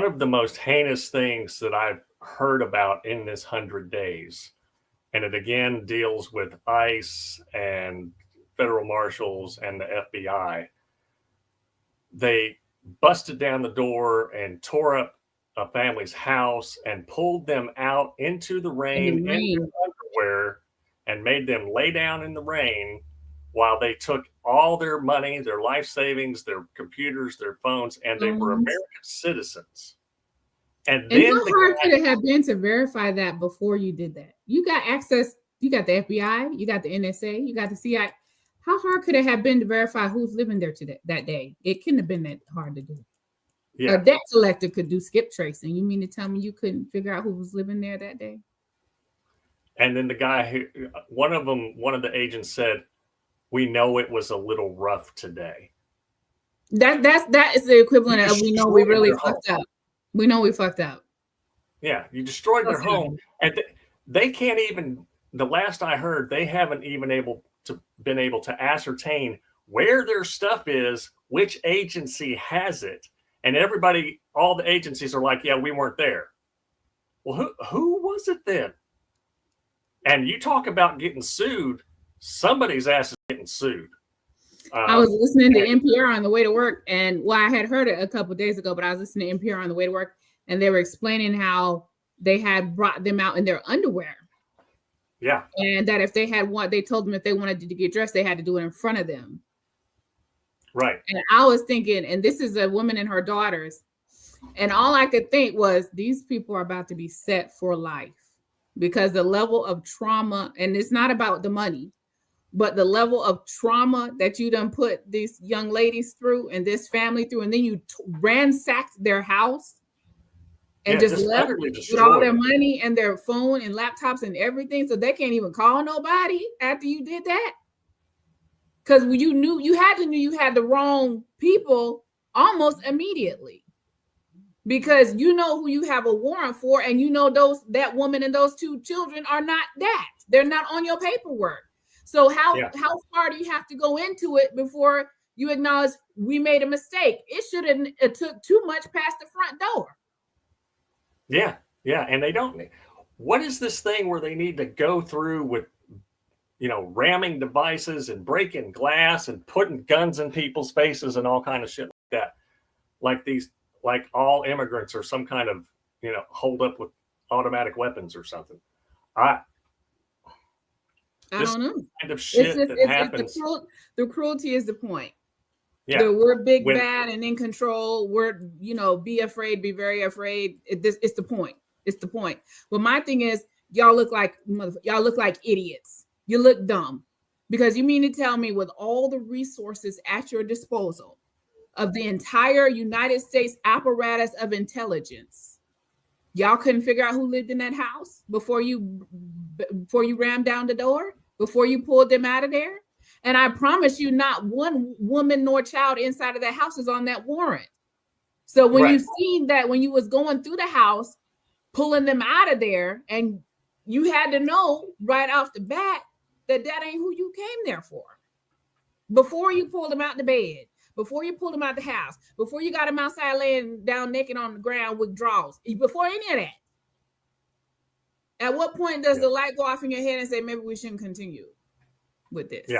One of the most heinous things that I've heard about in this 100 days, and it again deals with ICE and federal marshals and the FBI. They busted down the door and tore up a family's house and pulled them out into the In the rain in their rain. underwear and made them lay down in the rain while they took all their money, their life savings, their computers, their phones, and they were Phones. American citizens. And And then how the hard guy, could it have been to verify that before you did that? You got access, you got the FBI, you got the NSA, you got the CIA. How hard could it have been to verify who's living there today that day? It couldn't have been that hard to do. A yeah, debt collector could do skip tracing. You mean to tell me you couldn't figure out who was living there that day? and then the guy who, one of the agents said, "We know it was a little rough today." That is the You equivalent of we know we destroyed really their home. fucked up. We know we fucked up. Yeah, you destroyed So their home, sorry. and they can't even. The last I heard, they haven't even been able to ascertain where their stuff is, which agency has it, and everybody, all the agencies are like, "Yeah, we weren't there." Well, who was it then? And you talk about getting sued, somebody's ass is getting sued. I was Um, listening to and NPR on the way to work, and well, I had heard it a couple of days ago, but I was listening to NPR on the way to work, and they were explaining how they had brought them out in their underwear, yeah, and that if they had one, they told them if they wanted to get dressed, they had to do it in front of them. right. And I was thinking, and this is a woman and her daughters, and all I could think was these people are about to be set for life because the level of trauma, and it's not about the money, but the level of trauma that you done put these young ladies through and this family through, and then you ransacked their house and Yeah, just just left utterly with all destroyed their it. money and their phone and laptops and everything, so they can't even call nobody after you did that. Because you had to knew you had the wrong people almost immediately because you know who you have a warrant for, and you know that woman and those two children are not that. They're not on your paperwork. So Yeah, how far do you have to go into it before you acknowledge we made a mistake? It took too much past the front door. yeah, yeah. And they don't. What is this thing where they need to go through with, ramming devices and breaking glass and putting guns in people's faces and all kind of shit like that? Like these, like all immigrants are some kind of, hold up with automatic weapons or something. I I This don't know. kind of It's shit just that it's happens. the cruelty is the point. Yeah, The we're big when bad and in control. We're be afraid, be very afraid. It's the point. It's the point. But my thing is, y'all look like idiots. You look dumb because you mean to tell me with all the resources at your disposal of the entire United States apparatus of intelligence, y'all couldn't figure out who lived in that house before you rammed down the door, before you pulled them out of there. And I promise you, not one woman nor child inside of that house is on that warrant. So when you right, seen that, when you was going through the house, pulling them out of there, and you had to know right off the bat that ain't who you came there for. Before you pulled them out the bed, before you pulled them out the house, before you got them outside laying down naked on the ground with drawers, before any of that. At what point does yeah, the light go off in your head and say maybe we shouldn't continue with yeah. this?